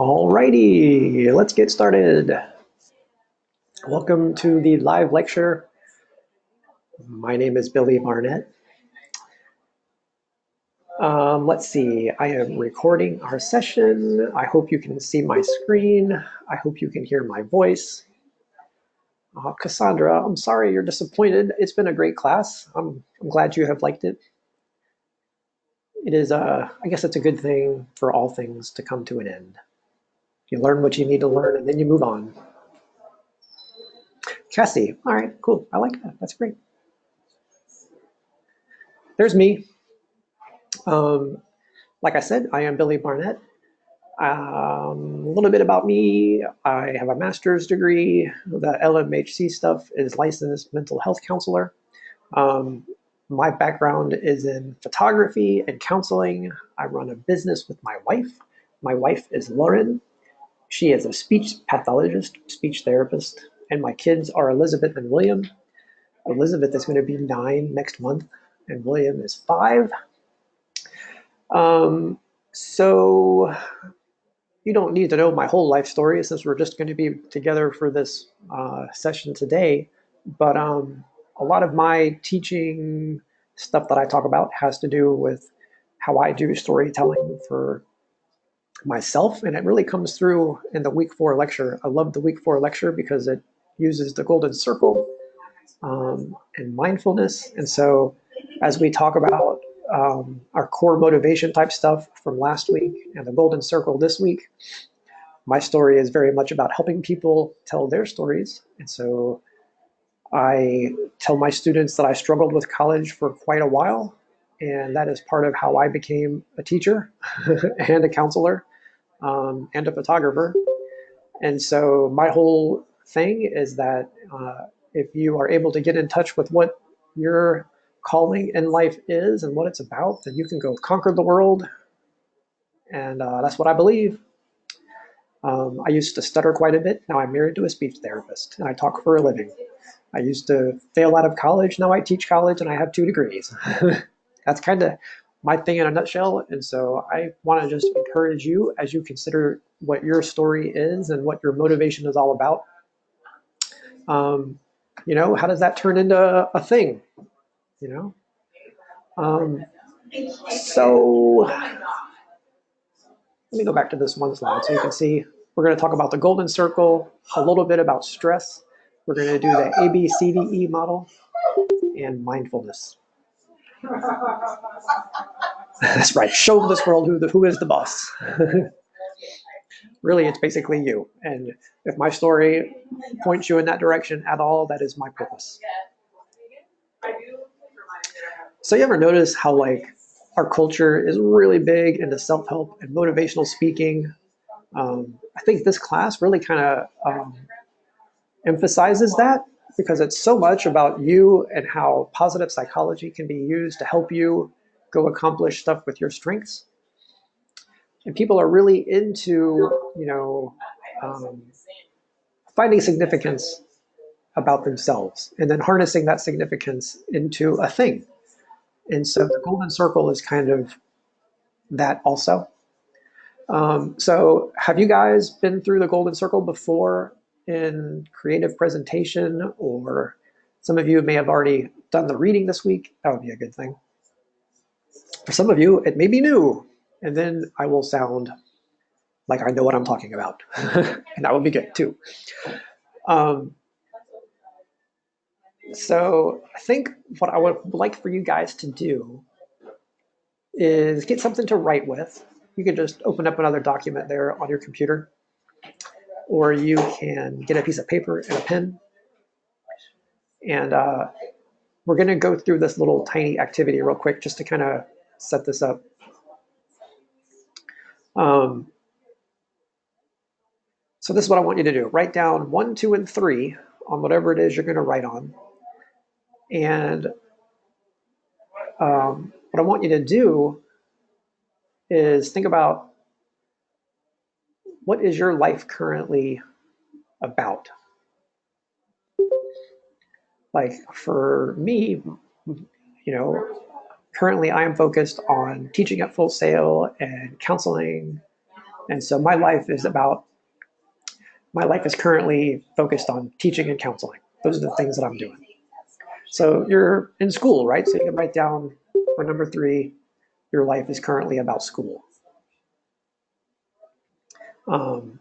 Alrighty, let's get started. Welcome to the live lecture. My name is Billy Barnett. Let's see, I am recording our session. I hope you can see my screen. I hope you can hear my voice. Cassandra, I'm sorry you're disappointed. It's been a great class. I'm glad you have liked it. It is, I guess it's a good thing for all things to come to an end. You learn what you need to learn and then you move on. Cassie, all right, cool. I like that. That's great. There's me. Like I said, I am Billy Barnett. A little bit about me. I have a master's degree. The LMHC stuff is licensed mental health counselor. My background is in photography and counseling. I run a business with my wife. My wife is Lauren. She is a speech pathologist, speech therapist, and my kids are Elizabeth and William. Elizabeth is going to be 9 next month, and William is 5. So you don't need to know my whole life story since we're just going to be together for this session today. But a lot of my teaching stuff that I talk about has to do with how I do storytelling for myself. And it really comes through in the week 4 lecture. I love the week 4 lecture because it uses the golden circle and mindfulness. And so as we talk about our core motivation type stuff from last week and the golden circle this week, my story is very much about helping people tell their stories. And so I tell my students that I struggled with college for quite a while, and that is part of how I became a teacher and a counselor and a photographer. And so my whole thing is that if you are able to get in touch with what your calling in life is and what it's about, then you can go conquer the world. And that's what I believe. I used to stutter quite a bit. Now I'm married to a speech therapist and I talk for a living. I used to fail out of college. Now I teach college and I have 2 degrees. That's kind of my thing in a nutshell. And so I want to just encourage you as you consider what your story is and what your motivation is all about. How does that turn into a thing? So let me go back to this one slide so you can see. We're going to talk about the golden circle, a little bit about stress. We're going to do the ABCDE model and mindfulness. That's right. Show this world who is the boss. Really, it's basically you. And if my story points you in that direction at all, that is my purpose. So you ever notice how our culture is really big into self-help and motivational speaking? I think this class really kind of emphasizes that because it's so much about you and how positive psychology can be used to help you go accomplish stuff with your strengths. And people are really into, finding significance about themselves and then harnessing that significance into a thing. And so the golden circle is kind of that also. So have you guys been through the golden circle before in creative presentation, or some of you may have already done the reading this week? That would be a good thing. For some of you, it may be new, and then I will sound like I know what I'm talking about, and that would be good too. So I think what I would like for you guys to do is get something to write with. You can just open up another document there on your computer, or you can get a piece of paper and a pen. And we're going to go through this little tiny activity real quick just to kind of set this up. So this is what I want you to do. Write down 1, 2, and 3 on whatever it is you're going to write on. And what I want you to do is think about, what is your life currently about? Like for me, currently I am focused on teaching at Full Sail and counseling And so my life is currently focused on teaching and counseling. Those are the things that I'm doing. So you're in school, right? So you can write down for number 3, your life is currently about school. Um,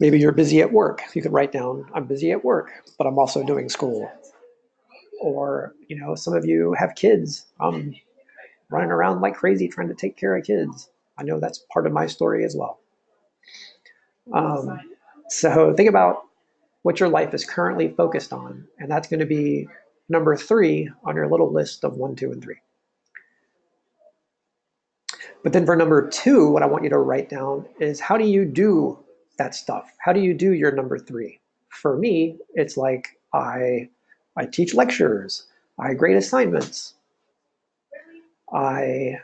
Maybe you're busy at work. You could write down, I'm busy at work, but I'm also doing school. Or, some of you have kids. I'm running around like crazy trying to take care of kids. I know that's part of my story as well. Um, so think about what your life is currently focused on, and that's going to be number 3 on your little list of 1, 2, and 3. But then for number 2, what I want you to write down is, how do you do that stuff? How do you do your number 3? For me, it's like I teach lectures, I grade assignments, I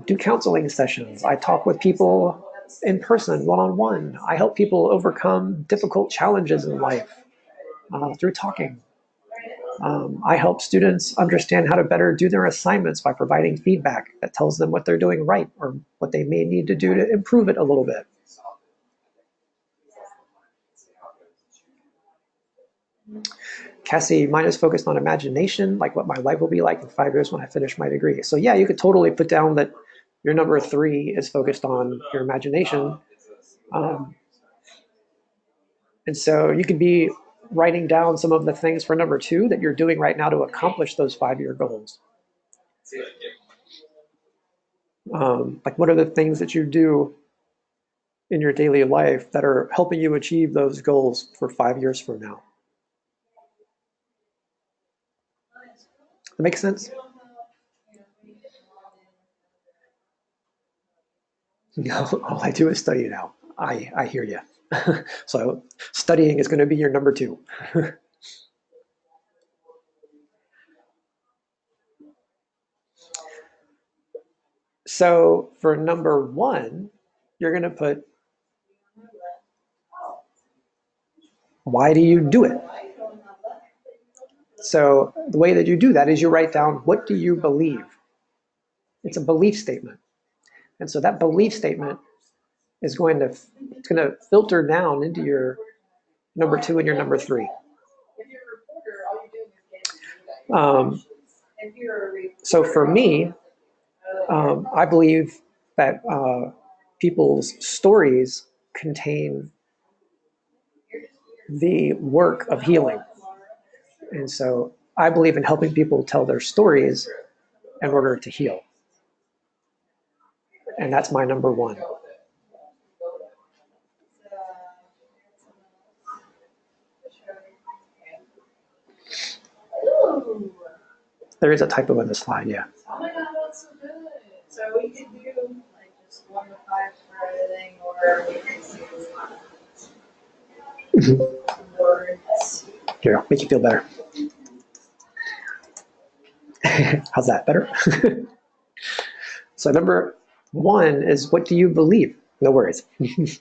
do counseling sessions, I talk with people in person, one-on-one. I help people overcome difficult challenges in life through talking. I help students understand how to better do their assignments by providing feedback that tells them what they're doing right or what they may need to do to improve it a little bit. Cassie, mine is focused on imagination, like what my life will be like in 5 years when I finish my degree. So yeah, you could totally put down that your number 3 is focused on your imagination. And so you could be writing down some of the things for number 2 that you're doing right now to accomplish those 5-year goals. Like, what are the things that you do in your daily life that are helping you achieve those goals for 5 years from now? That makes sense? No, all I do is study now. I hear you. So studying is going to be your number 2. So for number 1, you're going to put, why do you do it? So the way that you do that is you write down, what do you believe? It's a belief statement. And so that belief statement is going to filter down into your number 2 and your number 3. So for me, I believe that people's stories contain the work of healing. And so I believe in helping people tell their stories in order to heal. And that's my number 1. There is a typo in the slide, yeah. Oh my god, that's so good. So we could do like just 1 to 5 for everything, or we could do words. Here, I'll make you feel better. How's that? Better? So number 1 is, what do you believe? No worries. The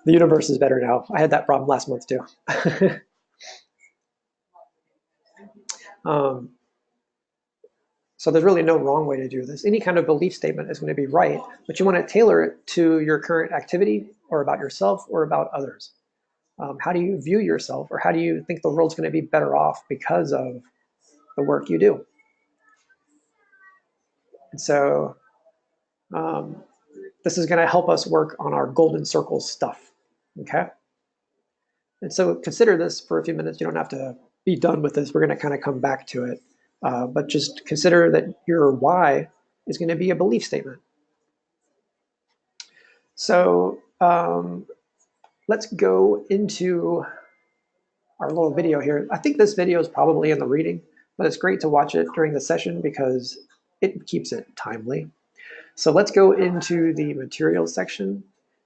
universe is better now. I had that problem last month too. So there's really no wrong way to do this. Any kind of belief statement is going to be right, but you want to tailor it to your current activity or about yourself or about others. How do you view yourself, or how do you think the world's going to be better off because of the work you do? And so this is going to help us work on our golden circle stuff, okay? And so consider this for a few minutes. You don't have to be done with this. We're going to kind of come back to it. But just consider that your why is going to be a belief statement. So let's go into our little video here. I think this video is probably in the reading, but it's great to watch it during the session because it keeps it timely. So let's go into the materials section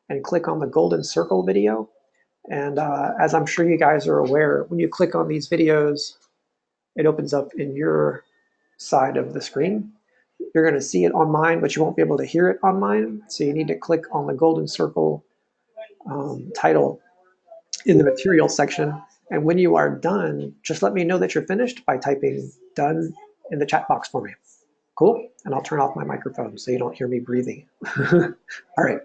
and click on the golden circle video. And as I'm sure you guys are aware, when you click on these videos, it opens up in your side of the screen. You're going to see it on mine, but you won't be able to hear it on mine. So you need to click on the golden circle title in the material section. And when you are done, just let me know that you're finished by typing done in the chat box for me. Cool. And I'll turn off my microphone so you don't hear me breathing. All right.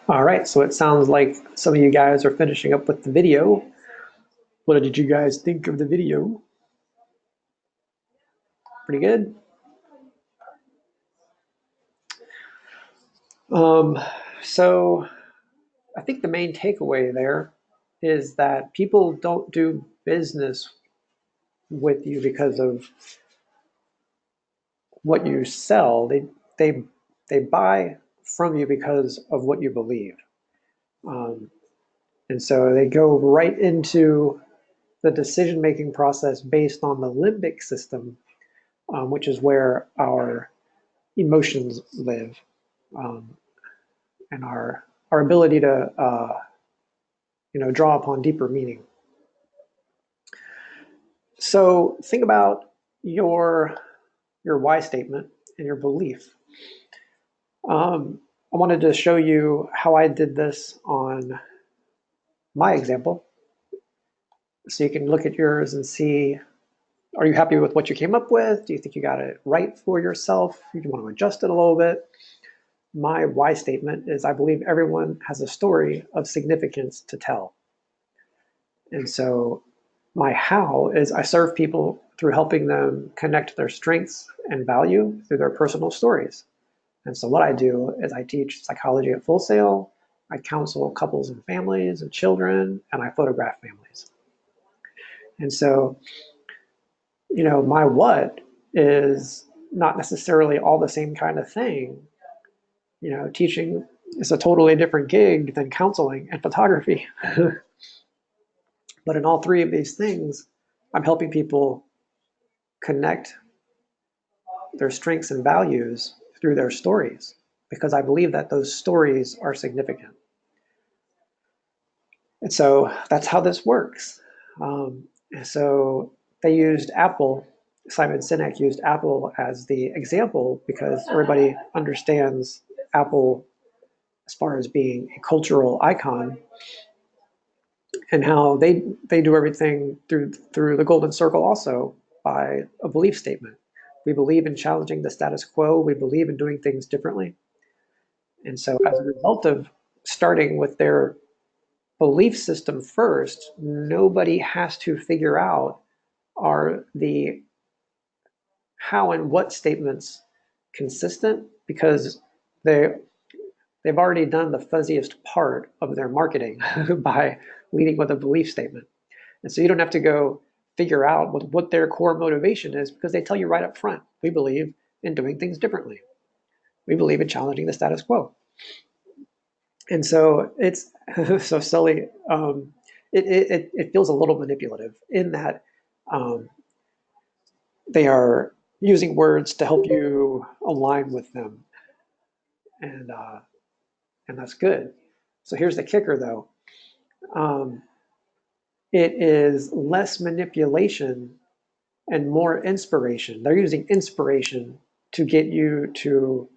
All right, so it sounds like some of you guys are finishing up with the video. What did you guys think of the video? Pretty good? Um, so I think the main takeaway there is that people don't do business with you because of what you sell. They they buy from you because of what you believe. Um, and so they go right into the decision-making process based on the limbic system, which is where our emotions live, um, and our ability to draw upon deeper meaning. So think about your why statement and your belief. I wanted to show you how I did this on my example, so you can look at yours and see, are you happy with what you came up with? Do you think you got it right for yourself? Do you want to adjust it a little bit? My why statement is I believe everyone has a story of significance to tell. And so my how is I serve people through helping them connect their strengths and value through their personal stories. And so what I do is I teach psychology at Full Sail, I counsel couples and families and children, and I photograph families. And so, my what is not necessarily all the same kind of thing. Teaching is a totally different gig than counseling and photography. But in all three of these things, I'm helping people connect their strengths and values through their stories because I believe that those stories are significant. And so that's how this works. So they used Apple, Simon Sinek used Apple as the example because everybody understands Apple as far as being a cultural icon and how they do everything through the golden circle also by a belief statement. We believe in challenging the status quo. We believe in doing things differently. And so as a result of starting with their belief system first, nobody has to figure out are the how and what statements consistent because they they've already done the fuzziest part of their marketing by leading with a belief statement. And so you don't have to go figure out what their core motivation is because they tell you right up front, we believe in doing things differently. We believe in challenging the status quo. And so it's so silly. It feels a little manipulative in that they are using words to help you align with them, and and that's good. So here's the kicker, though. Um, it is less manipulation and more inspiration. They're using inspiration to get you to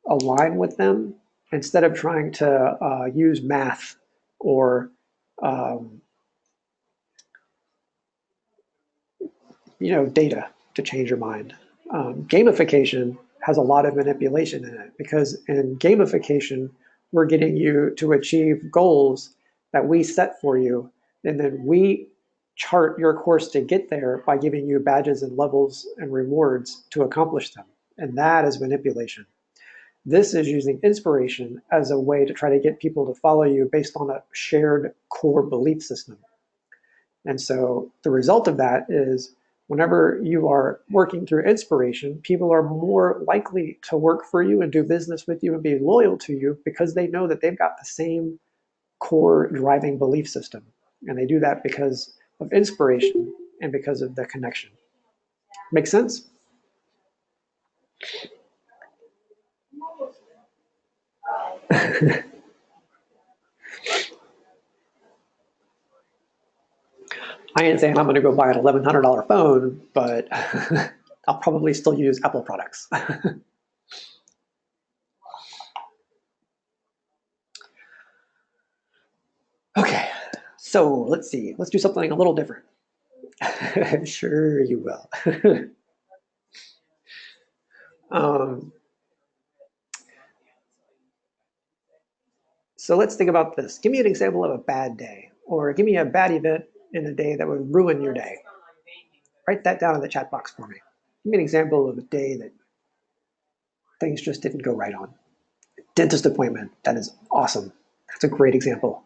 align with them instead of trying to use math or um, data to change your mind. Gamification has a lot of manipulation in it, because in gamification, we're getting you to achieve goals that we set for you, and then we chart your course to get there by giving you badges and levels and rewards to accomplish them. And that is manipulation. This is using inspiration as a way to try to get people to follow you based on a shared core belief system. And so the result of that is, whenever you are working through inspiration, people are more likely to work for you and do business with you and be loyal to you, because they know that they've got the same core driving belief system. And they do that because of inspiration and because of the connection. Make sense? I ain't saying I'm going to go buy an $1,100 phone, but I'll probably still use Apple products. Okay, so let's see. Let's do something a little different. Sure, you will. um, so let's think about this. Give me an example of a bad day, or give me a bad event in a day that would ruin your day. Write that down in the chat box for me. Give me an example of a day that things just didn't go right on. Dentist appointment. That is awesome. That's a great example.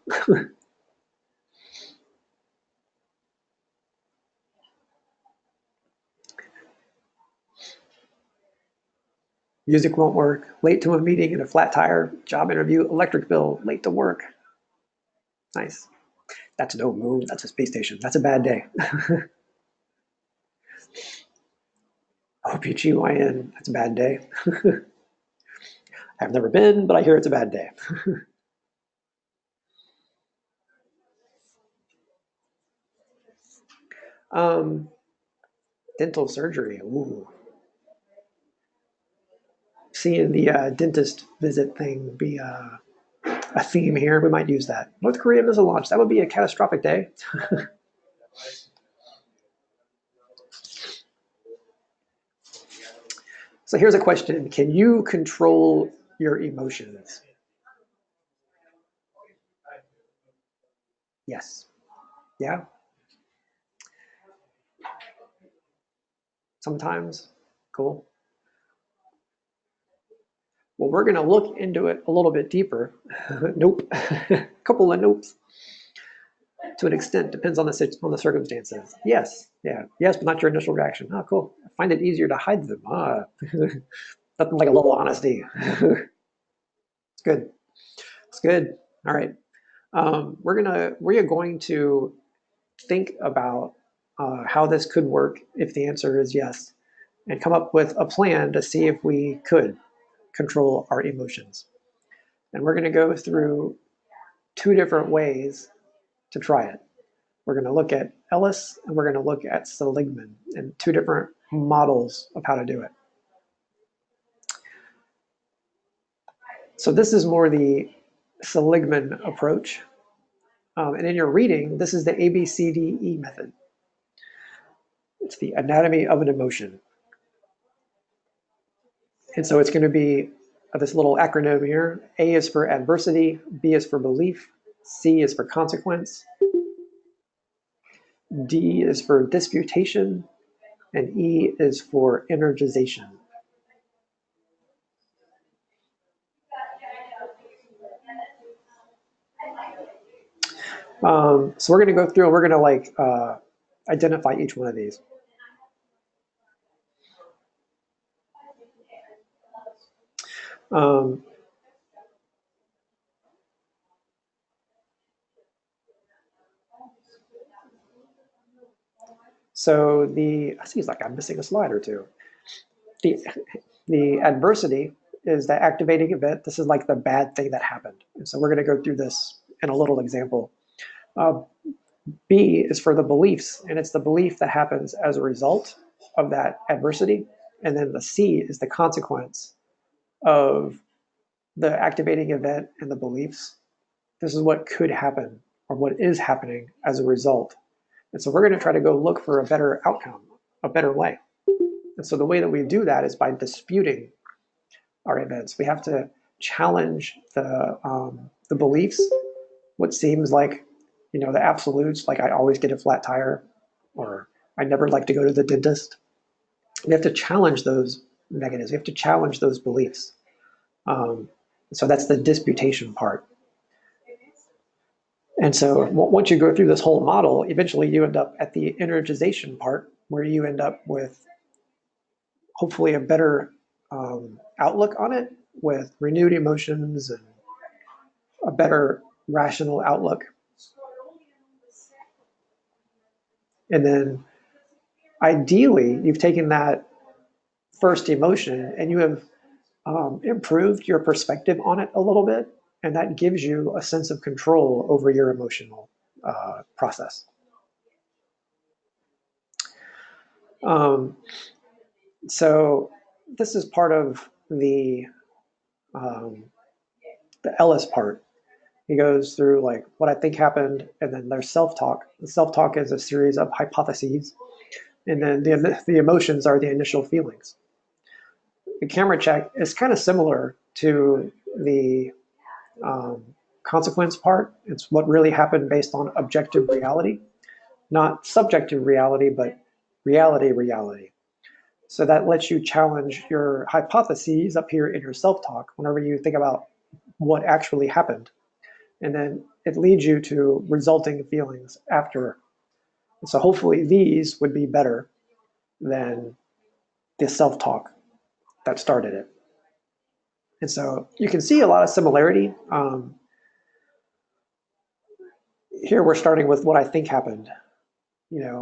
Music won't work. Late to a meeting and a flat tire. Job interview. Electric bill. Late to work. Nice. That's no moon. That's a space station. That's a bad day. OBGYN. That's a bad day. I've never been, but I hear it's a bad day. um, dental surgery. Ooh. Seeing the dentist visit thing be a theme here. We might use that. North Korea missile launch. That would be a catastrophic day. So here's a question. Can you control your emotions? Yes. Yeah. Sometimes. Cool. Well, we're going to look into it a little bit deeper. Nope. A couple of nopes. To an extent, depends on the circumstances. Yes. Yeah. Yes, but not your initial reaction. Oh, cool. I find it easier to hide them. Nothing like a little honesty. It's good. It's good. All right. We are going to think about how this could work if the answer is yes, and come up with a plan to see if we could control our emotions. And we're going to go through two different ways to try it. We're going to look at Ellis and we're going to look at Seligman, and two different models of how to do it. So this is more the Seligman approach. And in your reading, this is the ABCDE method. It's the anatomy of an emotion. And so it's going to be this little acronym here. A is for adversity, B is for belief, C is for consequence, D is for disputation, and E is for energization. So we're going to go through and we're going to identify each one of these. So I see it's like I'm missing a slide or two. The adversity is the activating event. This is like the bad thing that happened. And so we're going to go through this in a little example. B is for the beliefs, and it's the belief that happens as a result of that adversity. And then the C is the consequence of the activating event and the beliefs. This is what could happen or what is happening as a result. And so we're going to try to go look for a better outcome, a better way. And so the way that we do that is by disputing our events. We have to challenge the beliefs, what seems like, the absolutes, like I always get a flat tire, or I never like to go to the dentist. We have to challenge those negatives. We have to challenge those beliefs. So that's the disputation part. And so once you go through this whole model, eventually you end up at the energization part, where you end up with hopefully a better outlook on it, with renewed emotions and a better rational outlook. And then ideally, you've taken that first emotion and you have improved your perspective on it a little bit, and that gives you a sense of control over your emotional process. So this is part of the Ellis part. He goes through like what I think happened, and then there's self-talk. The self-talk is a series of hypotheses, and then the emotions are the initial feelings. The camera check is kind of similar to the consequence part. It's what really happened based on objective reality, not subjective reality, but reality. So that lets you challenge your hypotheses up here in your self-talk whenever you think about what actually happened. And then it leads you to resulting feelings after. And so hopefully these would be better than the self-talk that started it. And so you can see a lot of similarity. Here we're starting with what I think happened,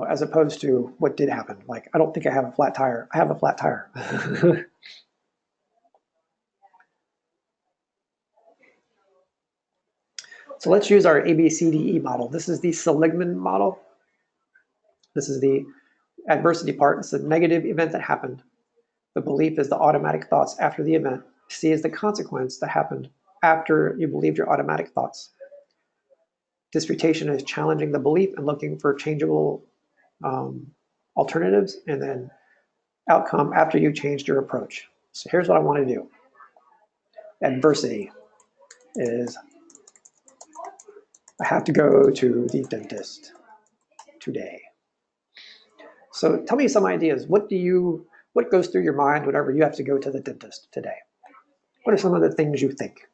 as opposed to what did happen. Like, I don't think I have a flat tire. I have a flat tire. So let's use our ABCDE model. This is the Seligman model. This is the adversity part. It's a negative event that happened. The belief is the automatic thoughts after the event. C is the consequence that happened after you believed your automatic thoughts. Disputation is challenging the belief and looking for changeable alternatives, and then outcome after you changed your approach. So here's what I want to do. Adversity is I have to go to the dentist today. So tell me some ideas. What goes through your mind whenever you have to go to the dentist today? What are some of the things you think?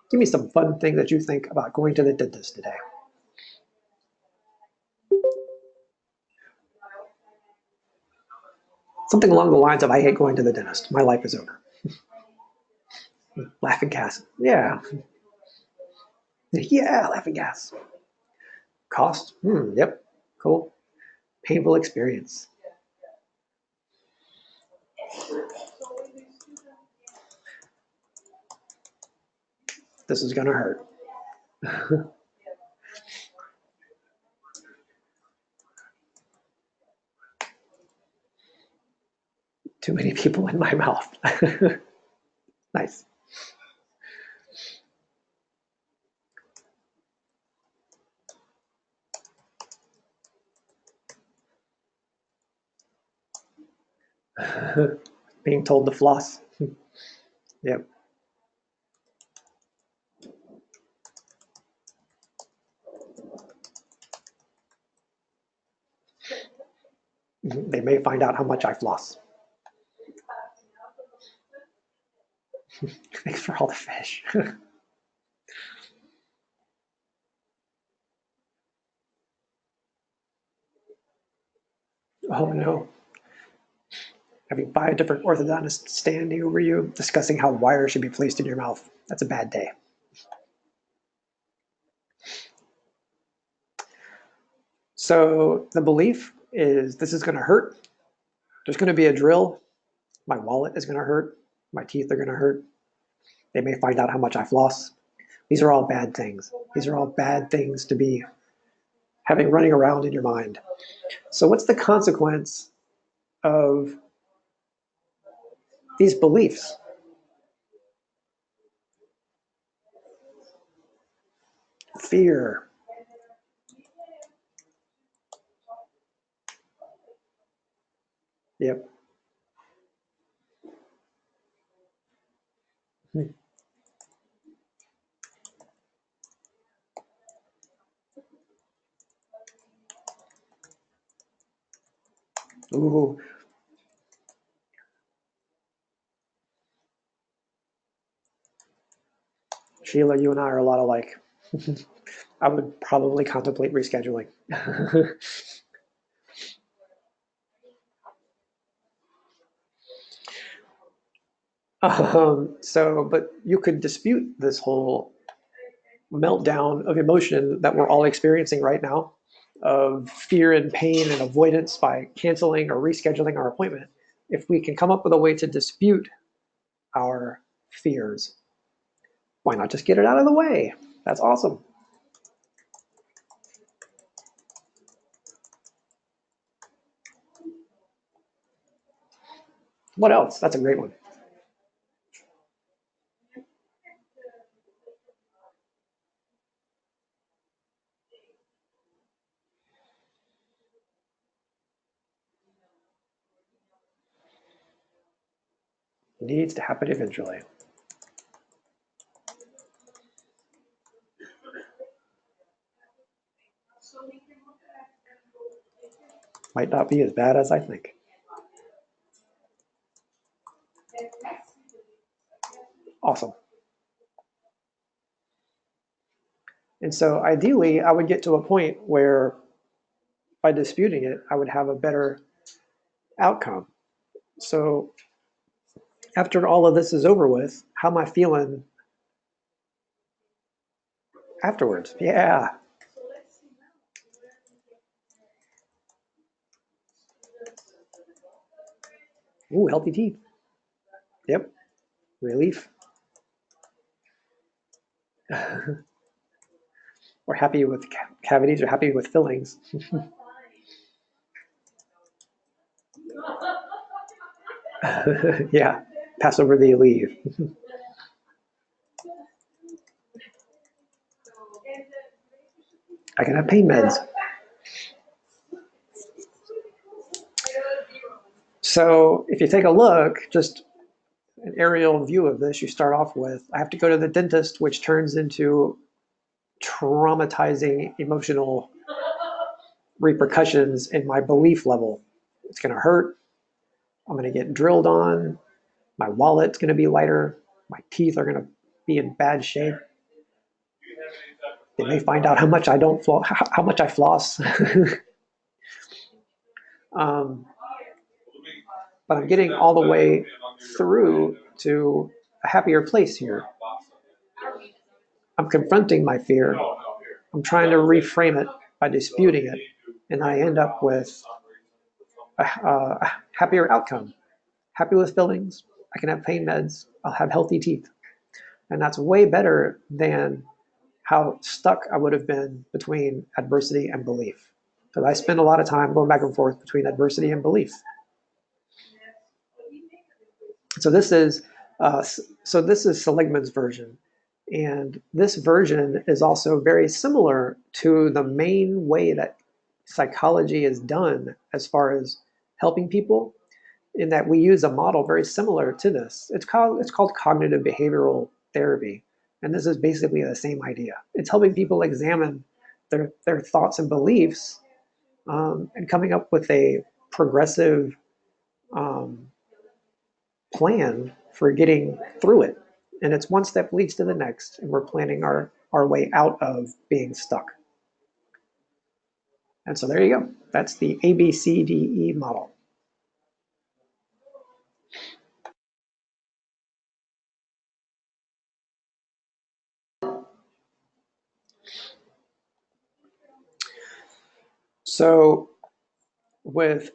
Give me some fun things that you think about going to the dentist today. Something along the lines of, I hate going to the dentist. My life is over. Laughing gas. Yeah. Yeah, laughing gas. Cost? Yep. Cool. Painful experience. This is going to hurt. Too many people in my mouth. Nice. Being told to floss. Yep. They may find out how much I floss. Thanks for all the fish. Oh no. Having 5 different orthodontists standing over you, discussing how wires should be placed in your mouth. That's a bad day. So the belief is this is going to hurt. There's going to be a drill. My wallet is going to hurt. My teeth are going to hurt. They may find out how much I floss. These are all bad things. These are all bad things to be having running around in your mind. So what's the consequence of these beliefs? fear. Yep. Ooh, Sheila, you and I are a lot alike. I would probably contemplate rescheduling. But you could dispute this whole meltdown of emotion that we're all experiencing right now, of fear and pain and avoidance by canceling or rescheduling our appointment. If we can come up with a way to dispute our fears, why not just get it out of the way? That's awesome. What else? That's a great one. Needs to happen eventually. Might not be as bad as I think. Awesome. And so ideally, I would get to a point where by disputing it, I would have a better outcome. So after all of this is over with, how am I feeling afterwards? Yeah. Ooh, healthy teeth. Yep. Relief. Or happy with cavities or happy with fillings. Yeah. Pass over the leave. I can have pain meds. So if you take a look, just an aerial view of this, you start off with, I have to go to the dentist, which turns into traumatizing emotional repercussions in my belief level. It's going to hurt. I'm going to get drilled on. My wallet's going to be lighter. My teeth are going to be in bad shape. They may find out how much I don't floss, how much I floss. um, but I'm getting all the way through to a happier place here. I'm confronting my fear. I'm trying to reframe it by disputing it, and I end up with a happier outcome. Happy with fillings. I can have pain meds. I'll have healthy teeth, and that's way better than how stuck I would have been between adversity and belief. Because I spend a lot of time going back and forth between adversity and belief. So this is Seligman's version, and this version is also very similar to the main way that psychology is done as far as helping people. In that we use a model very similar to this. It's called cognitive behavioral therapy, and this is basically the same idea. It's helping people examine their thoughts and beliefs, and coming up with a progressive um, plan for getting through it. And it's one step leads to the next, and we're planning our way out of being stuck. And so there you go. That's the ABCDE model. So with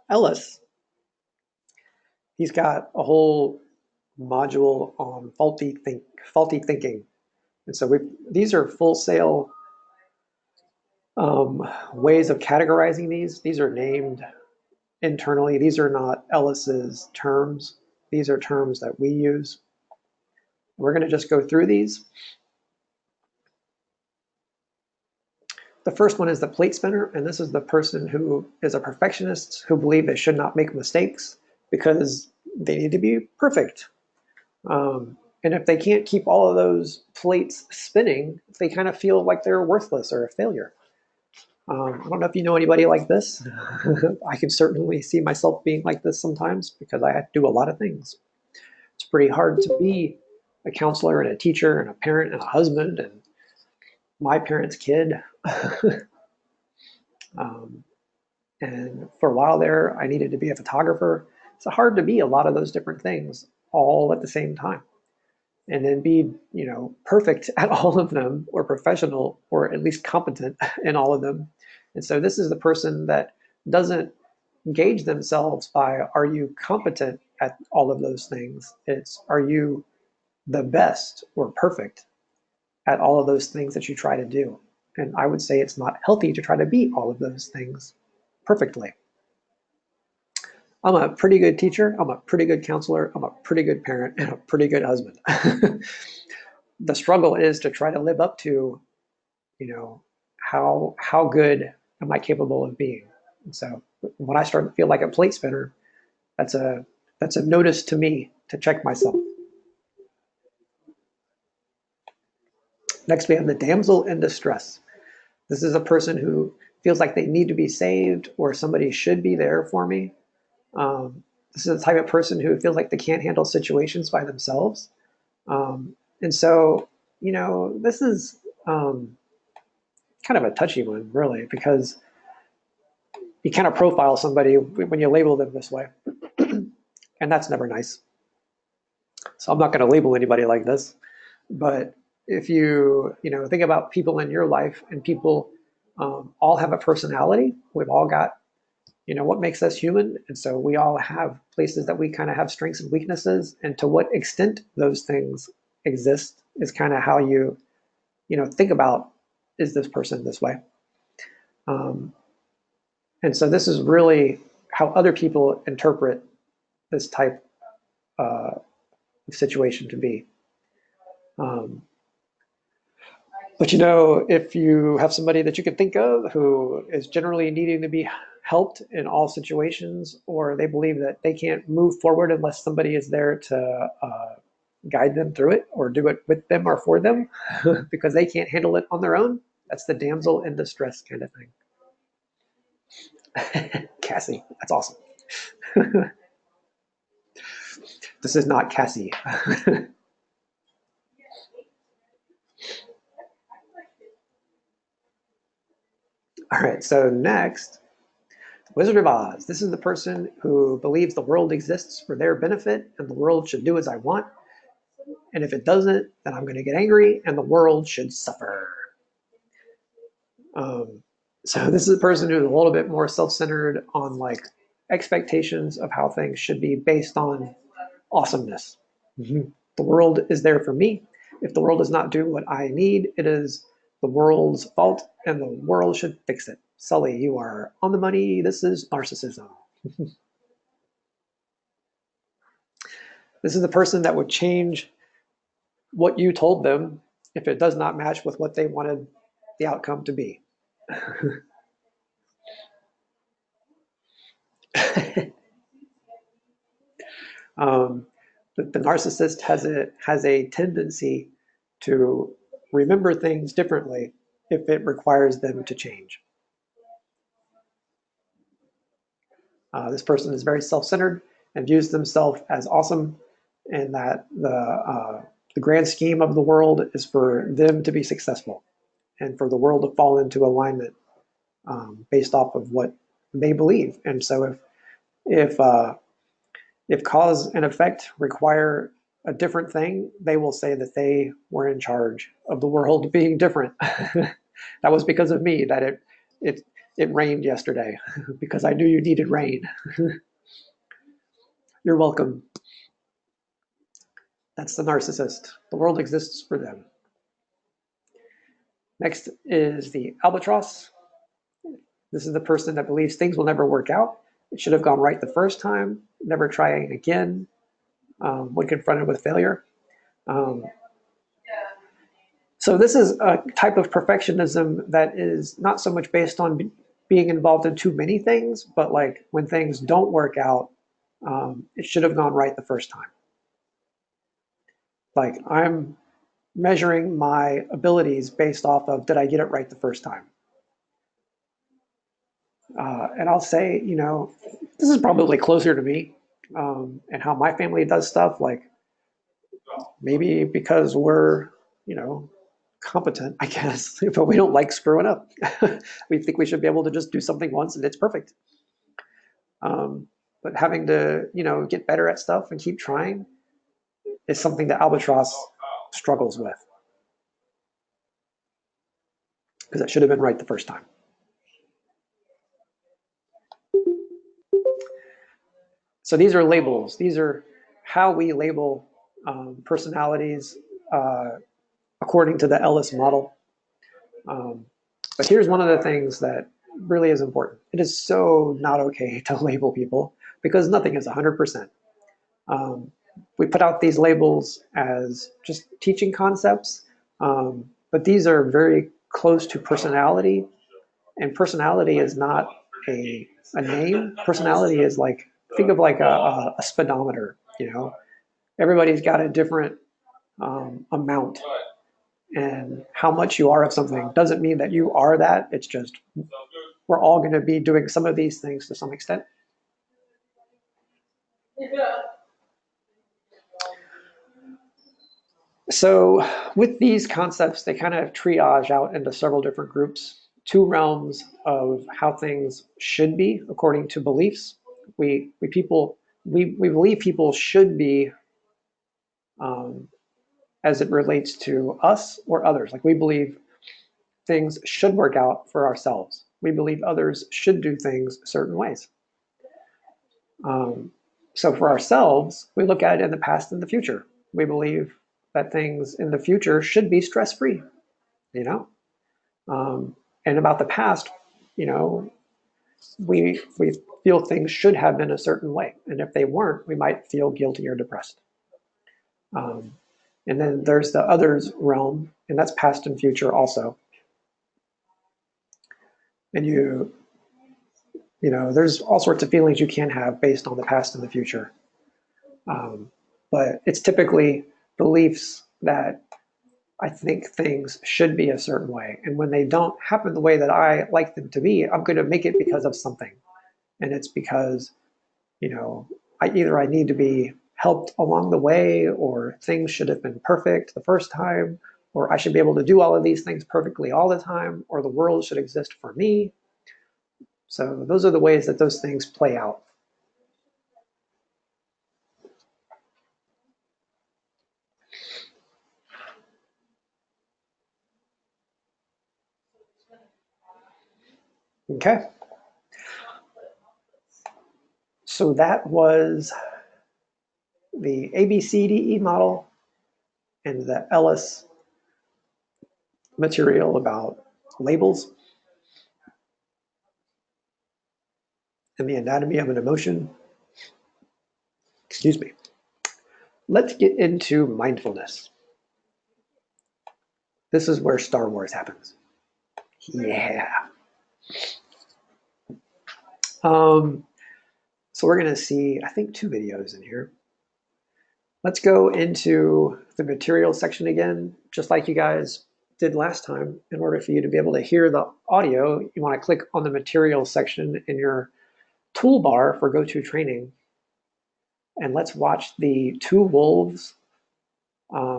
Ellis, he's got a whole module on faulty thinking. And so these are Full Sail ways of categorizing these. These are named internally. These are not Ellis's terms. These are terms that we use. We're going to just go through these. The first one is the plate spinner, and this is the person who is a perfectionist who believe they should not make mistakes because they need to be perfect. And if they can't keep all of those plates spinning, they kind of feel like they're worthless or a failure. I don't know if you know anybody like this. I can certainly see myself being like this sometimes because I have to do a lot of things. It's pretty hard to be a counselor and a teacher and a parent and a husband and my parents' kid. um, and for a while there, I needed to be a photographer. It's hard to be a lot of those different things all at the same time and then be, perfect at all of them or professional or at least competent in all of them. And so this is the person that doesn't gauge themselves by, are you competent at all of those things? It's, are you the best or perfect at all of those things that you try to do? And I would say it's not healthy to try to be all of those things perfectly. I'm a pretty good teacher, I'm a pretty good counselor, I'm a pretty good parent, and a pretty good husband. The struggle is to try to live up to, how good am I capable of being? And so when I start to feel like a plate spinner, that's a notice to me to check myself. Next, we have the damsel in distress. This is a person who feels like they need to be saved or somebody should be there for me. This is the type of person who feels like they can't handle situations by themselves. And so, this is kind of a touchy one, really, because you kind of profile somebody when you label them this way. And that's never nice. So I'm not going to label anybody like this. But if you, think about people in your life and people all have a personality, we've all got, what makes us human. And so we all have places that we kind of have strengths and weaknesses. And to what extent those things exist is kind of how you, think about, is this person this way? And so this is really how other people interpret this type of situation to be. But if you have somebody that you can think of who is generally needing to be helped in all situations, or they believe that they can't move forward unless somebody is there to guide them through it or do it with them or for them because they can't handle it on their own, that's the damsel in distress kind of thing. Cassie, that's awesome. This is not Cassie. All right, so next, Wizard of Oz. This is the person who believes the world exists for their benefit and the world should do as I want. And if it doesn't, then I'm going to get angry and the world should suffer. So this is a person who's a little bit more self-centered on like expectations of how things should be based on awesomeness. Mm-hmm. The world is there for me. If the world does not do what I need, it is the world's fault and the world should fix it. Sully, you are on the money. This is narcissism. This is the person that would change what you told them if it does not match with what they wanted the outcome to be. The narcissist has a tendency to remember things differently if it requires them to change. This person is very self-centered and views themselves as awesome, and that the grand scheme of the world is for them to be successful and for the world to fall into alignment based off of what they believe. And so if cause and effect require a different thing, they will say that they were in charge of the world being different. That was because of me that it rained yesterday because I knew you needed rain. You're welcome. That's the narcissist. The world exists for them. Next is the albatross. This is the person that believes things will never work out. It should have gone right the first time, never trying again when confronted with failure. So this is a type of perfectionism that is not so much based on being involved in too many things, but like when things don't work out, it should have gone right the first time. Like I'm measuring my abilities based off of did I get it right the first time? And I'll say, this is probably closer to me and how my family does stuff. Like maybe because we're, you know, competent, I guess, but we don't like screwing up. We think we should be able to just do something once and it's perfect. But having to, get better at stuff and keep trying is something that Albatross struggles with because it should have been right the first time. So these are labels. These are how we label personalities according to the Ellis model. Um, but here's one of the things that really is important. It is so not okay to label people because nothing is 100%. We put out these labels as just teaching concepts, but these are very close to personality, and personality is not a name. Personality is like, think of like a speedometer, everybody's got a different amount, and how much you are of something doesn't mean that you are that. It's just we're all going to be doing some of these things to some extent. So with these concepts, they kind of triage out into several different groups, two realms of how things should be according to beliefs. We believe people should be um, as it relates to us or others. Like we believe things should work out for ourselves. We believe others should do things certain ways. Um, so for ourselves, we look at it in the past and the future. We believe that things in the future should be stress-free, you know? And about the past, you know, we feel things should have been a certain way. And if they weren't, we might feel guilty or depressed. Um, and then there's the others realm, and that's past and future also. And there's all sorts of feelings you can have based on the past and the future. But it's typically beliefs that I think things should be a certain way. And when they don't happen the way that I like them to be, I'm going to make it because of something. And it's because, I need to be helped along the way, or things should have been perfect the first time, or I should be able to do all of these things perfectly all the time, or the world should exist for me. So those are the ways that those things play out. Okay. So that was the ABCDE model and the Ellis material about labels and the anatomy of an emotion. Excuse me. Let's get into mindfulness. This is where Star Wars happens. Yeah. Um, so we're going to see, I think, two videos in here. Let's go into the material section again, just like you guys did last time. In order for you to be able to hear the audio, you want to click on the material section in your toolbar for GoToTraining. And let's watch the Two Wolves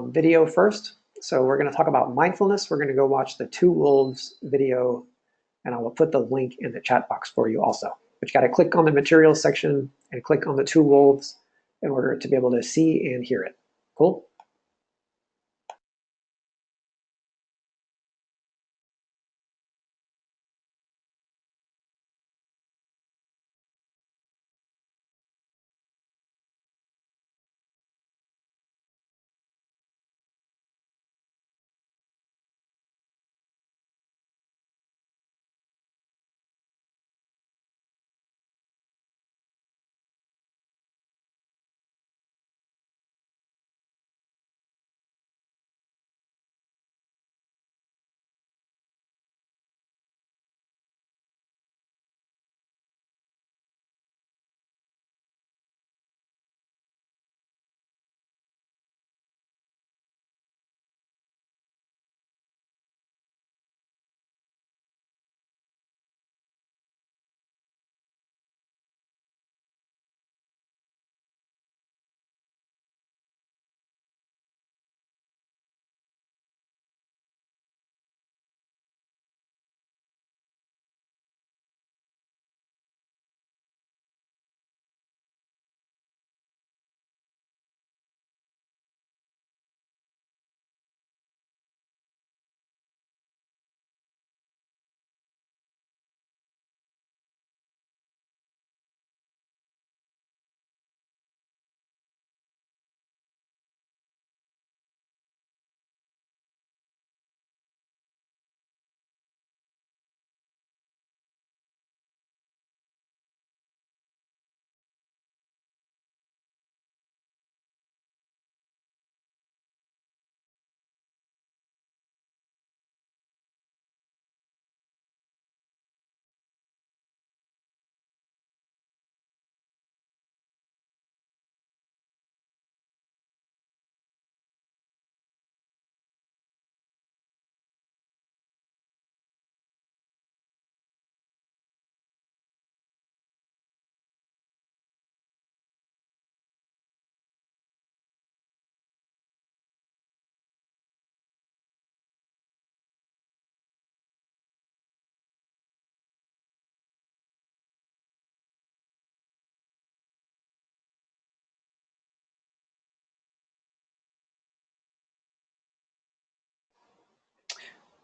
video first. So we're going to talk about mindfulness. We're going to go watch the Two Wolves video, and I will put the link in the chat box for you also. But you got to click on the materials section and click on the Two Wolves in order to be able to see and hear it. Cool?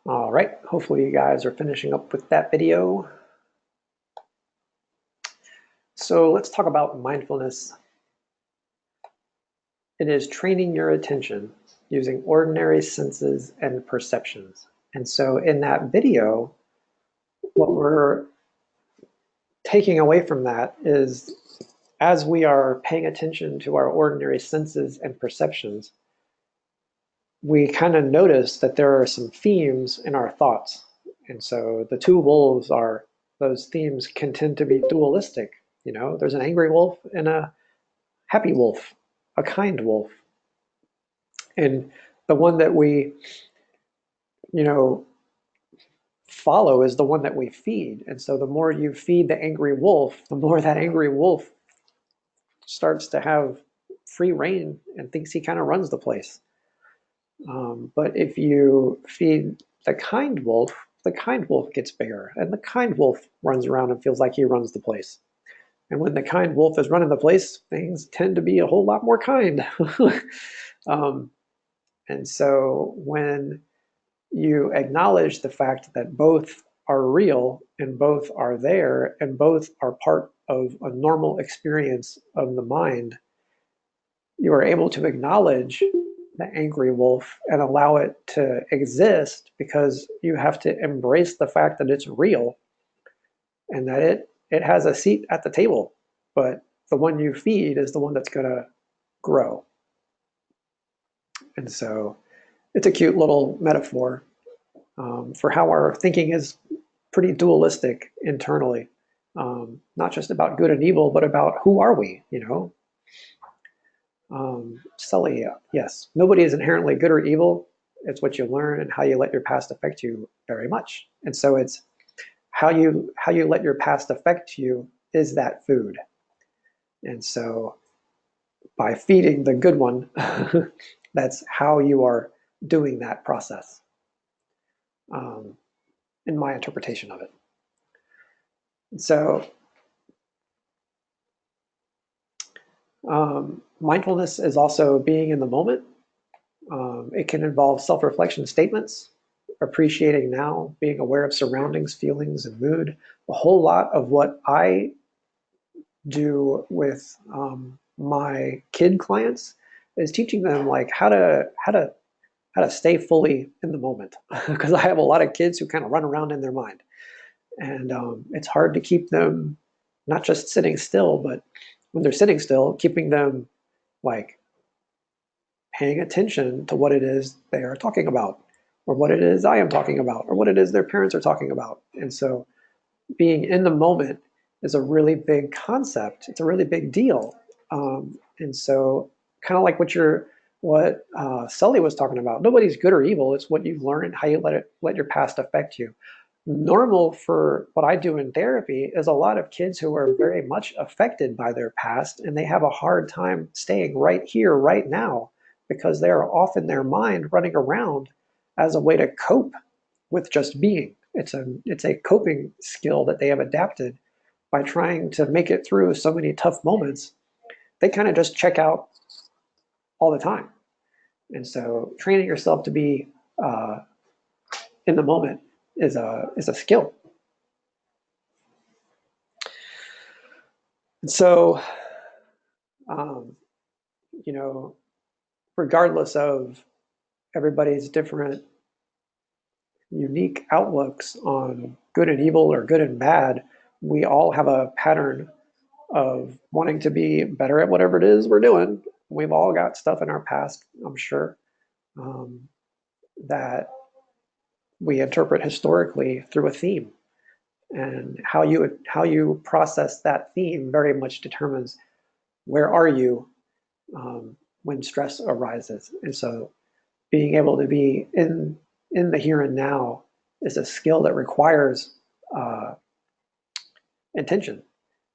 All right, hopefully you guys are finishing up with that video. So let's talk about mindfulness. It is training your attention using ordinary senses and perceptions. And so in that video, what we're taking away from that is as we are paying attention to our ordinary senses and perceptions, we kind of notice that there are some themes in our thoughts. And so the two wolves are, those themes can tend to be dualistic. You know, there's an angry wolf and a happy wolf, a kind wolf. And the one that we, you know, follow is the one that we feed. And so the more you feed the angry wolf, the more that angry wolf starts to have free reign and thinks he kind of runs the place. But if you feed the kind wolf gets bigger, and the kind wolf runs around and feels like he runs the place. And when the kind wolf is running the place, things tend to be a whole lot more kind. um, and so when you acknowledge the fact that both are real and both are there and both are part of a normal experience of the mind, you are able to acknowledge the angry wolf and allow it to exist because you have to embrace the fact that it's real and that it has a seat at the table, but the one you feed is the one that's going to grow. And so it's a cute little metaphor for how our thinking is pretty dualistic internally, not just about good and evil, but about who are we, you know? Sully, yes, nobody is inherently good or evil. It's what you learn and how you let your past affect you very much. And so it's how you let your past affect you is that food. And so by feeding the good one, that's how you are doing that process, in my interpretation of it. So mindfulness is also being in the moment. It can involve self-reflection statements, appreciating now, being aware of surroundings, feelings, and mood. A whole lot of what I do with my kid clients is teaching them like how to stay fully in the moment because I have a lot of kids who kind of run around in their mind, and it's hard to keep them not just sitting still, but when they're sitting still, keeping them like paying attention to what it is they are talking about, or what it is I am talking about, or what it is their parents are talking about. And so being in the moment is a really big concept. It's a really big deal. And so kind of like what Sully was talking about, nobody's good or evil. It's what you've learned, how you let your past affect you. Normal for what I do in therapy is a lot of kids who are very much affected by their past, and they have a hard time staying right here, right now, because they are off in their mind running around as a way to cope with just being. It's a coping skill that they have adapted by trying to make it through so many tough moments. They kind of just check out all the time. And so training yourself to be in the moment is a skill. And so, um, you know, regardless of everybody's different unique outlooks on good and evil or good and bad, we all have a pattern of wanting to be better at whatever it is we're doing. We've all got stuff in our past, I'm sure, um, that we interpret historically through a theme. And how you process that theme very much determines where are you when stress arises. And so being able to be in the here and now is a skill that requires uh, intention.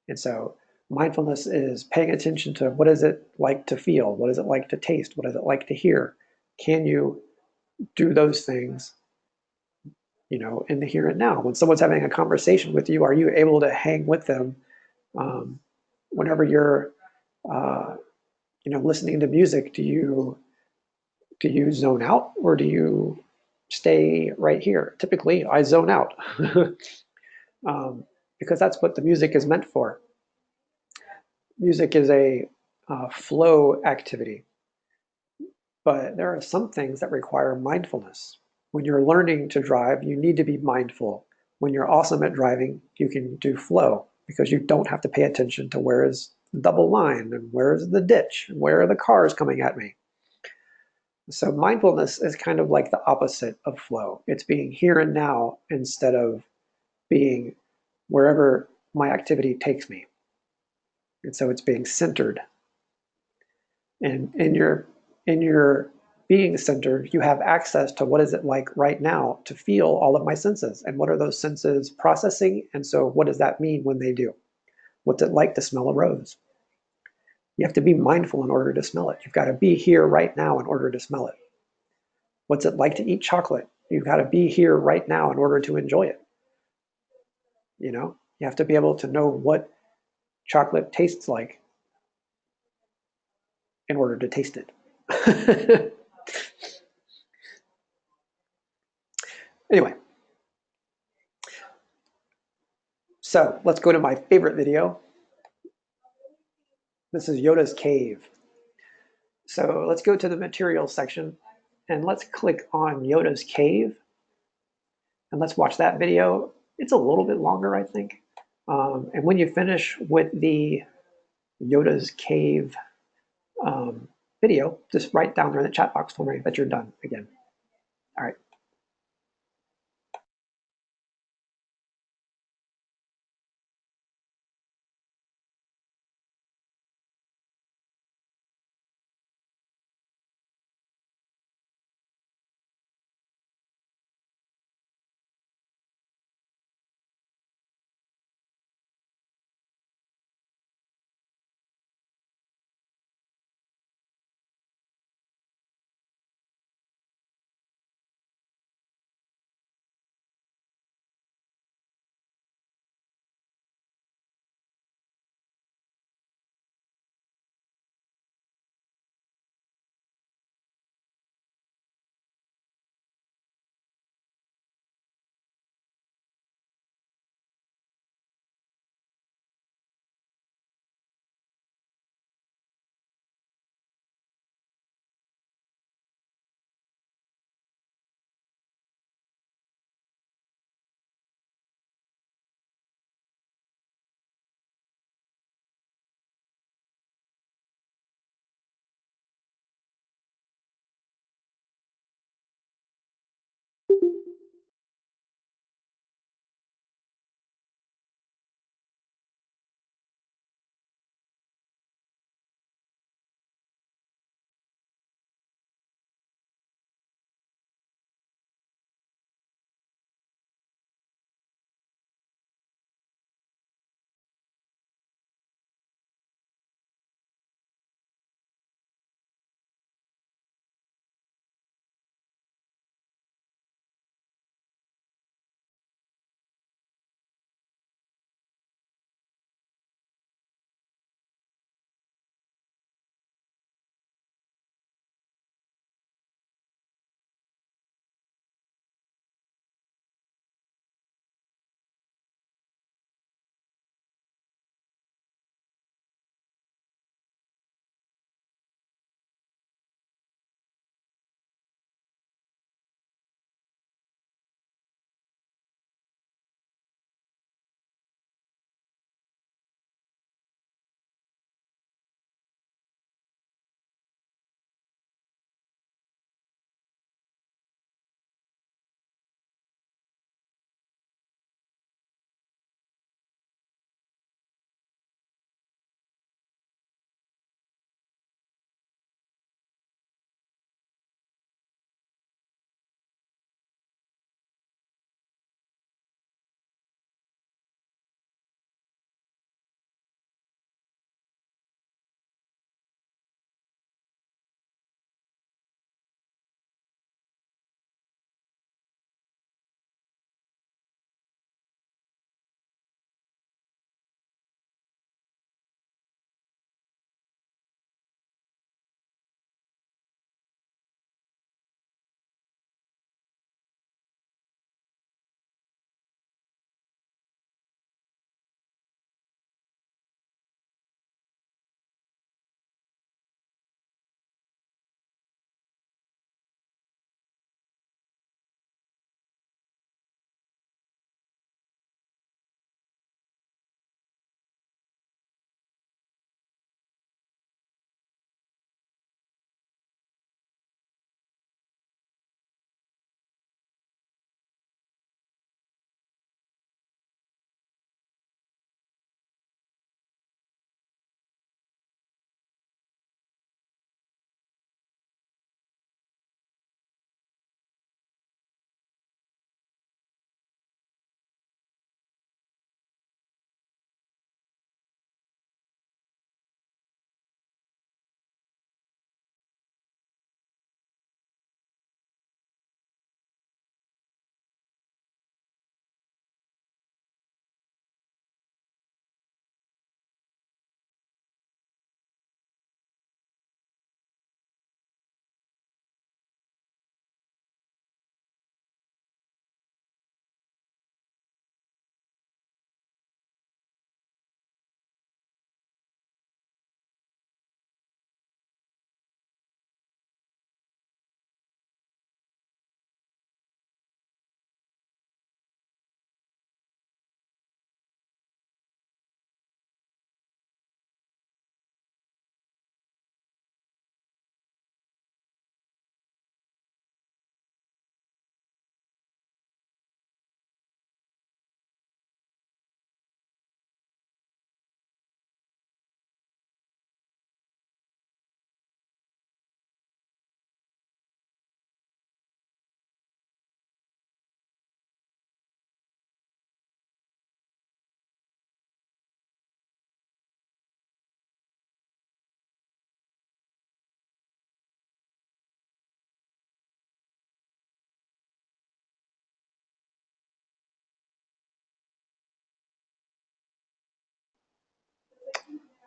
And so mindfulness is paying attention to what is it like to feel, what is it like to taste, what is it like to hear. Can you do those things, in the here and now? When someone's having a conversation with you, are you able to hang with them um, whenever you're, uh, listening to music? Do you zone out, or do you stay right here. Typically, I zone out because that's what the music is meant for. Music is a flow activity, but there are some things that require mindfulness. When you're learning to drive, you need to be mindful. When you're awesome at driving, you can do flow because you don't have to pay attention to where is the double line and where is the ditch and where are the cars coming at me. So mindfulness is kind of like the opposite of flow. It's being here and now instead of being wherever my activity takes me. And so it's being centered. And in your being centered, you have access to what is it like right now to feel all of my senses and what are those senses processing. And so what does that mean when they do? What's it like to smell a rose? You have to be mindful in order to smell it. You've got to be here right now in order to smell it. What's it like to eat chocolate? You've got to be here right now in order to enjoy it. You have to be able to know what chocolate tastes like in order to taste it. Anyway, so let's go to my favorite video. This is Yoda's cave. So let's go to the materials section and let's click on Yoda's cave and let's watch that video. It's a little bit longer, I think. And when you finish with the Yoda's cave video, just write down there in the chat box for me that you're done again. All right.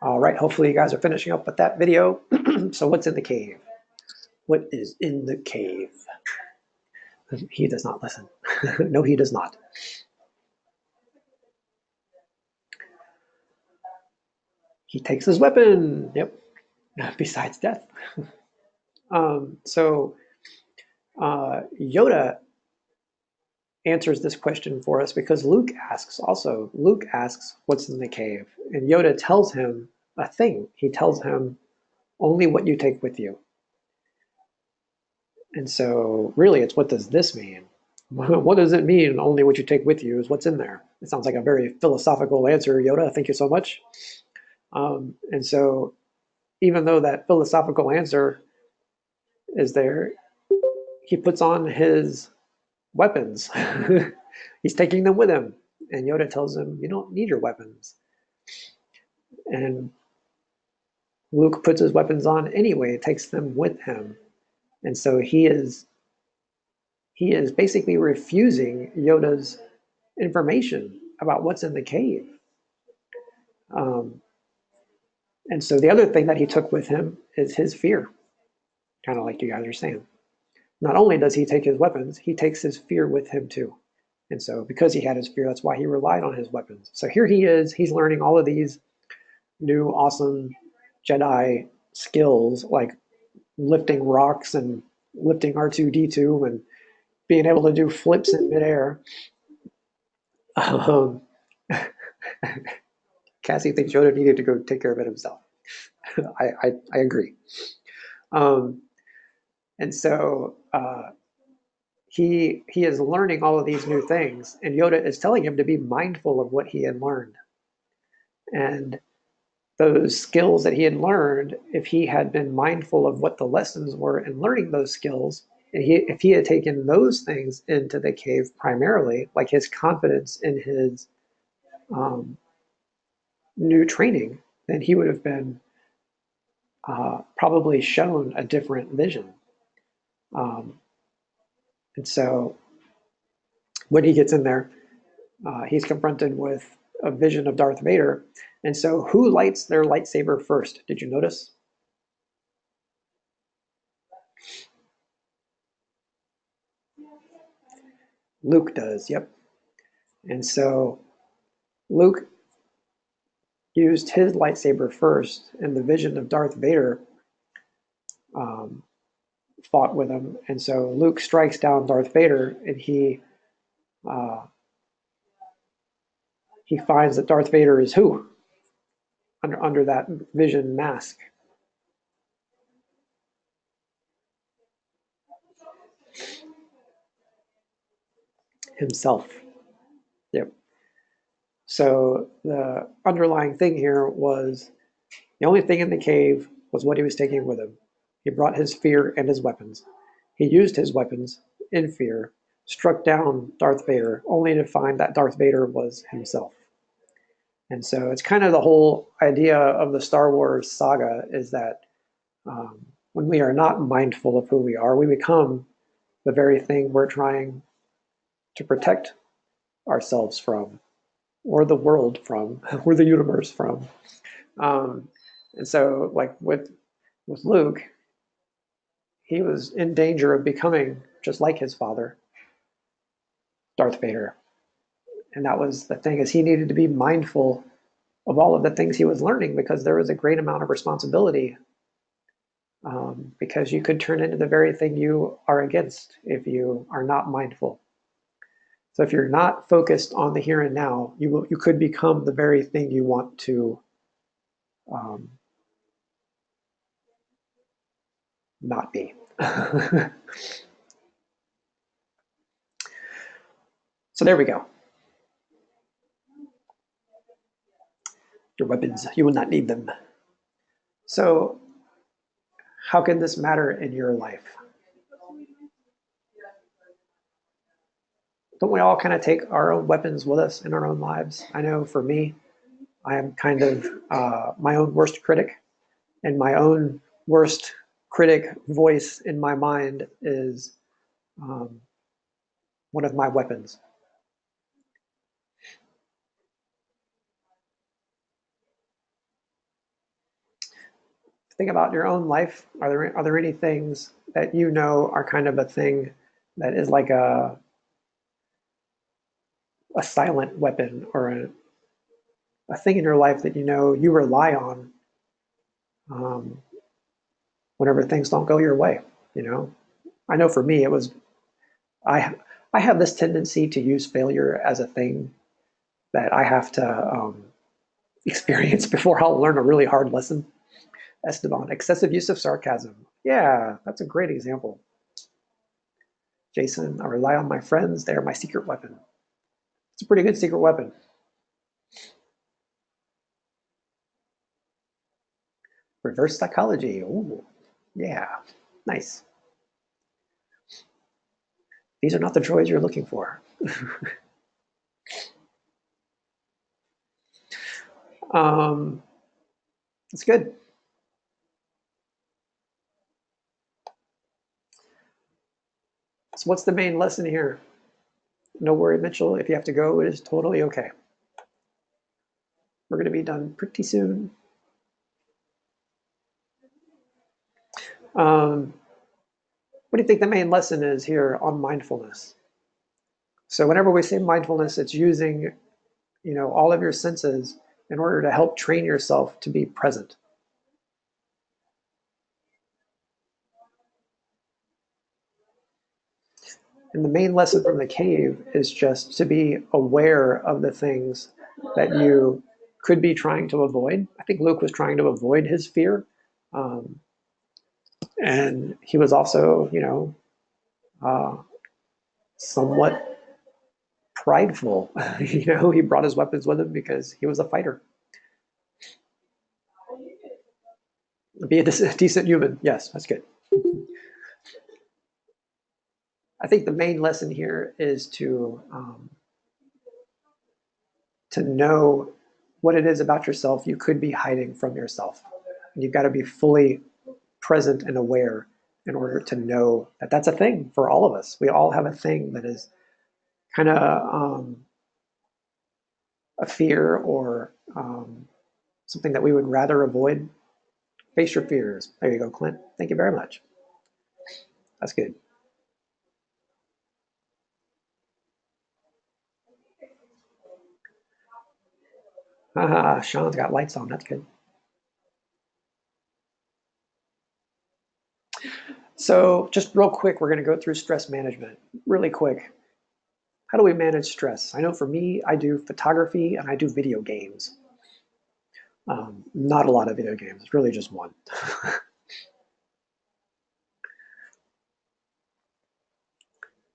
All right, hopefully you guys are finishing up with that video. So what's in the cave? What is in the cave? He does not listen. No, he does not. He takes his weapon. Yep. Besides death. So Yoda answers this question for us because Luke asks also. Luke asks, what's in the cave? And Yoda tells him a thing. He tells him only what you take with you. And so really it's what does this mean? What does it mean only what you take with you is what's in there? It sounds like a very philosophical answer, Yoda. Thank you so much. And so even though that philosophical answer is there, he puts on his weapons. He's taking them with him. And Yoda tells him, you don't need your weapons. And Luke puts his weapons on anyway, takes them with him. And so he is basically refusing Yoda's information about what's in the cave. Um, and so the other thing that he took with him is his fear, kind of like you guys are saying. Not only does he take his weapons, he takes his fear with him too. And so because he had his fear, that's why he relied on his weapons. So here he is, he's learning all of these new awesome Jedi skills like lifting rocks and lifting R2D2 and being able to do flips in midair. Um, Cassie thinks Yoda needed to go take care of it himself. I agree. Um, and so he is learning all of these new things, and Yoda is telling him to be mindful of what he had learned. And those skills that he had learned, if he had been mindful of what the lessons were in learning those skills, and if he had taken those things into the cave primarily, like his confidence in his new training, then he would have been probably shown a different vision. Um, and so when he gets in there, he's confronted with a vision of Darth Vader. And so who lights their lightsaber first? Did you notice? Luke does, yep. And so Luke used his lightsaber first, and the vision of Darth Vader um, fought with him. And so Luke strikes down Darth Vader, and uh, he finds that Darth Vader is who under that vision mask. Himself. Yep. So the underlying thing here was the only thing in the cave was what he was taking with him. He brought his fear and his weapons. He used his weapons in fear, struck down Darth Vader, only to find that Darth Vader was himself. And so it's kind of the whole idea of the Star Wars saga is that when we are not mindful of who we are, we become the very thing we're trying to protect ourselves from, or the world from, or the universe from. Um, and so, like with Luke, he was in danger of becoming just like his father, Darth Vader. And that was the thing, is he needed to be mindful of all of the things he was learning because there was a great amount of responsibility. Because you could turn into the very thing you are against if you are not mindful. So if you're not focused on the here and now, you could become the very thing you want to not be. So there we go. Your weapons, you will not need them. So how can this matter in your life? Don't we all kind of take our own weapons with us in our own lives? I know for me, I am kind of my own worst critic, and my own worst critic voice in my mind is um, one of my weapons. think about your own life. Are there any things that you know are kind of a thing that is like a silent weapon, or a thing in your life that you know you rely on um, whenever things don't go your way? You know, I know for me it was I I have this tendency to use failure as a thing that I have to experience before I'll learn a really hard lesson. Esteban, excessive use of sarcasm. Yeah, that's a great example. Jason, I rely on my friends. They are my secret weapon. It's a pretty good secret weapon. Reverse psychology. Ooh, yeah, nice. These are not the droids you're looking for. um, that's good. So what's the main lesson here? No worry, Mitchell. If you have to go, it is totally okay. We're going to be done pretty soon. What do you think the main lesson is here on mindfulness? So whenever we say mindfulness, it's using, all of your senses in order to help train yourself to be present. And the main lesson from the cave is just to be aware of the things that you could be trying to avoid. I think Luke was trying to avoid his fear. Um, and he was also, uh, somewhat prideful. He brought his weapons with him because he was a fighter. Be a decent human. Yes, that's good. I think the main lesson here is to know what it is about yourself you could be hiding from yourself. And you've got to be fully present and aware in order to know that that's a thing for all of us. We all have a thing that is kind of a fear, or something that we would rather avoid. Face your fears. There you go, Clint. Thank you very much. That's good. Haha, Sean's got lights on. That's good. So, just real quick, we're going to go through stress management really quick. How do we manage stress? I know for me, I do photography and I do video games. Not a lot of video games, it's really just one.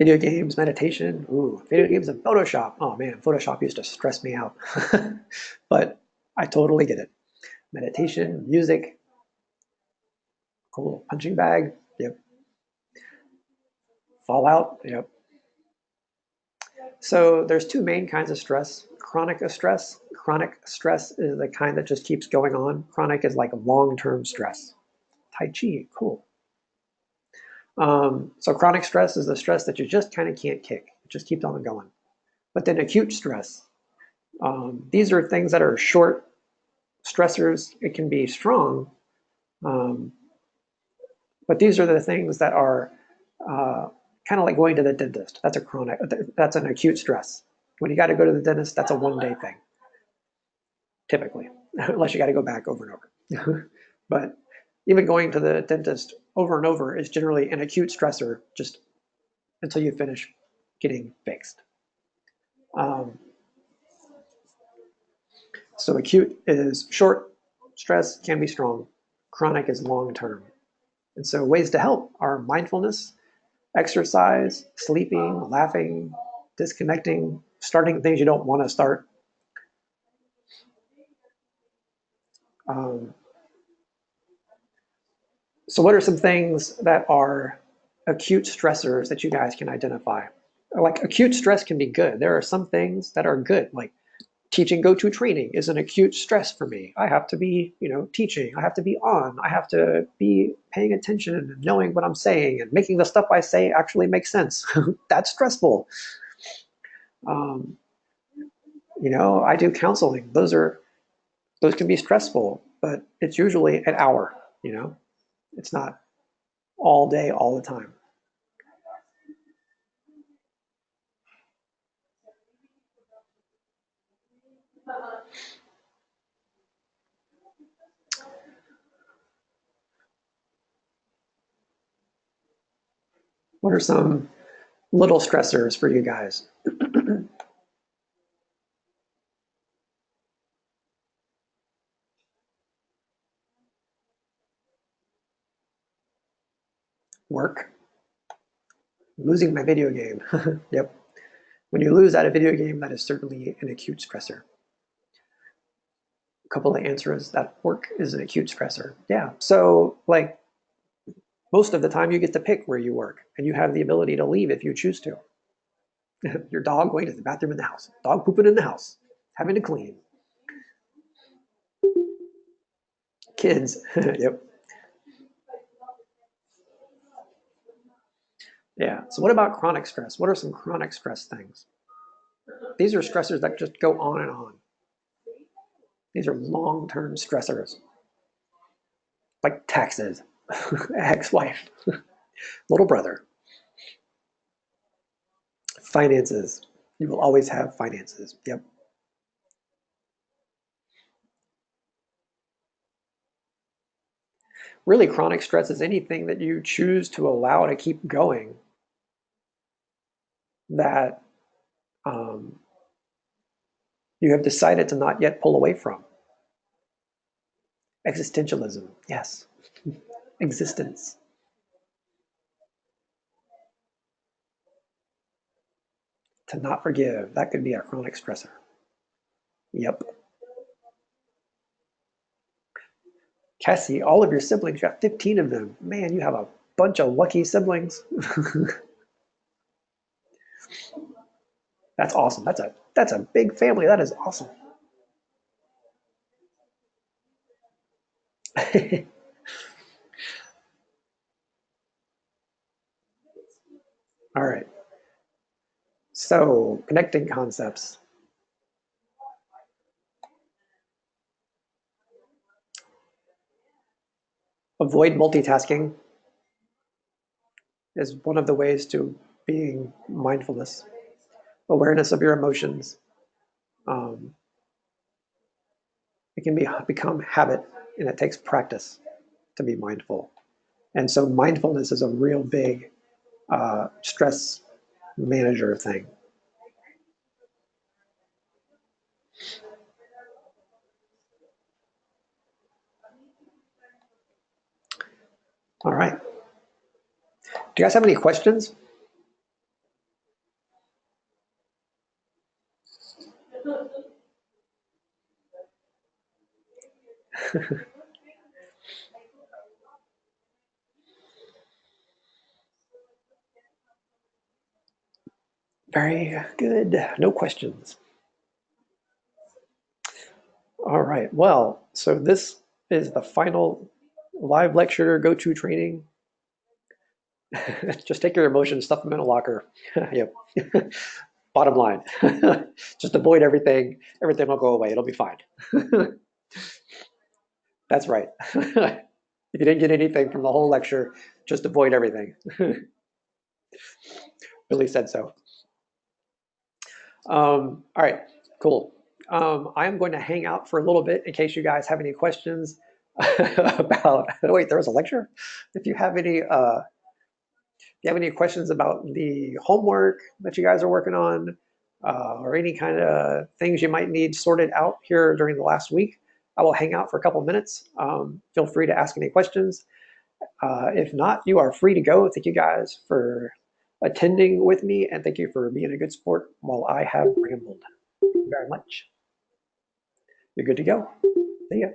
Video games, meditation, ooh, video games and Photoshop. Oh man, Photoshop used to stress me out. But I totally get it. Meditation, music, cool. Punching bag, yep. Fallout, yep. So there's two main kinds of stress. Chronic stress. Chronic stress is the kind that just keeps going on. Chronic is like long-term stress. Tai Chi, cool. So chronic stress is the stress that you just kind of can't kick. It just keeps on going. But then acute stress, these are things that are short stressors. It can be strong, um, but these are the things that are kind of like going to the dentist. That's a chronic. That's an acute stress. When you got to go to the dentist, that's a one-day thing, typically, unless you got to go back over and over. But even going to the dentist over and over is generally an acute stressor, just until you finish getting fixed. Um, so acute is short, stress can be strong, chronic is long term. And so ways to help are mindfulness, exercise, sleeping, laughing, disconnecting, starting things you don't want to start. Um, so what are some things that are acute stressors that you guys can identify? Like acute stress can be good. There are some things that are good, like teaching go-to training is an acute stress for me. I have to be, teaching. I have to be on. I have to be paying attention and knowing what I'm saying and making the stuff I say actually make sense. That's stressful. Um, I do counseling. Those can be stressful, but it's usually an hour. you know? It's not all day, all the time. What are some little stressors for you guys? Work, losing my video game. Yep. When you lose at a video game, that is certainly an acute stressor. A couple of answers that work is an acute stressor. Yeah. So, like, most of the time, you get to pick where you work, and you have the ability to leave if you choose to. Your dog going to the bathroom in the house, dog pooping in the house, having to clean. Kids. Yep. Yeah. So, what about chronic stress? What are some chronic stress things? These are stressors that just go on and on. These are long term stressors, like taxes, ex wife, little brother, finances. You will always have finances. Yep. Really, chronic stress is anything that you choose to allow to keep going that um, you have decided to not yet pull away from. Existentialism, yes. Existence. To not forgive, that could be a chronic stressor. Yep. Cassie, all of your siblings, you got 15 of them. Man, you have a bunch of lucky siblings. That's awesome. That's a big family. That is awesome. All right. So, connecting concepts. Avoid multitasking is one of the ways to being mindfulness. Awareness of your emotions. Um, it can become habit, and it takes practice to be mindful. And so, mindfulness is a real big stress manager thing. All right. Do you guys have any questions? Very good. No questions. All right. Well, so this is the final live lecture go-to training. Just take your emotions, stuff them in a locker. Yep. Bottom line. Just avoid everything. Everything will go away. It'll be fine. That's right. If you didn't get anything from the whole lecture, just avoid everything. Billy said so. All right, cool. I'm going to hang out for a little bit in case you guys have any questions about. Wait, there was a lecture. If you have any, if you have any questions about the homework that you guys are working on, or any kind of things you might need sorted out here during the last week, I will hang out for a couple minutes. Feel free to ask any questions. If not, you are free to go. Thank you guys for attending with me, and thank you for being a good sport while I have rambled. Thank you very much. You're good to go. See ya.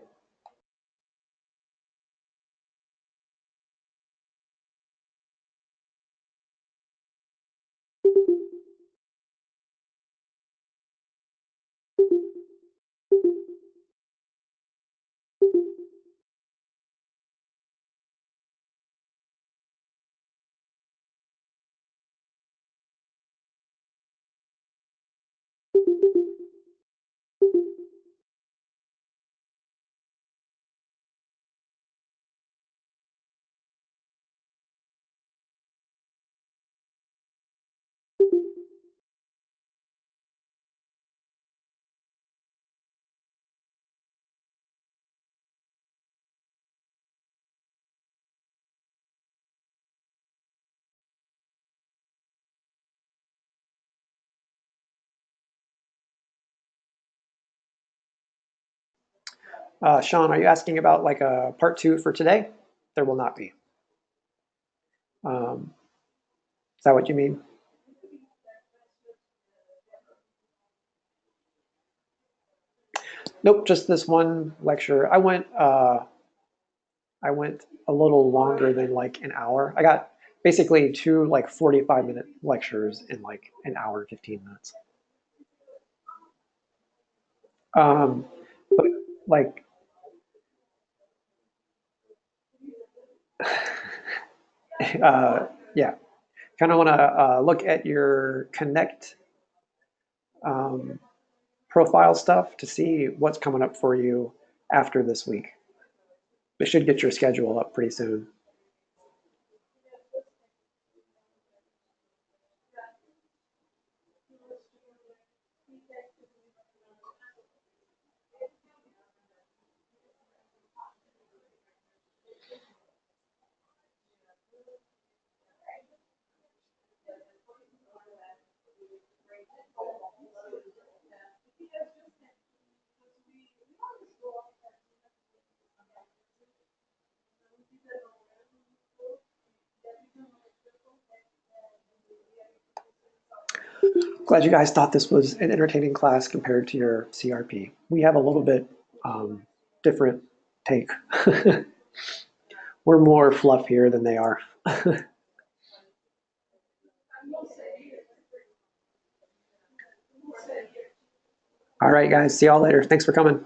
Sean, are you asking about like a part two for today? There will not be. Is that what you mean? Nope, just this one lecture. I went a little longer than like an hour. I got basically two like 45-minute lectures in like an hour, 15 minutes. Um, but like, yeah, kind of want to look at your Connect um, profile stuff to see what's coming up for you after this week. They should get your schedule up pretty soon. Glad you guys thought this was an entertaining class compared to your CRP. We have a little bit different take. We're more fluff here than they are. All right, guys. See y'all later. Thanks for coming.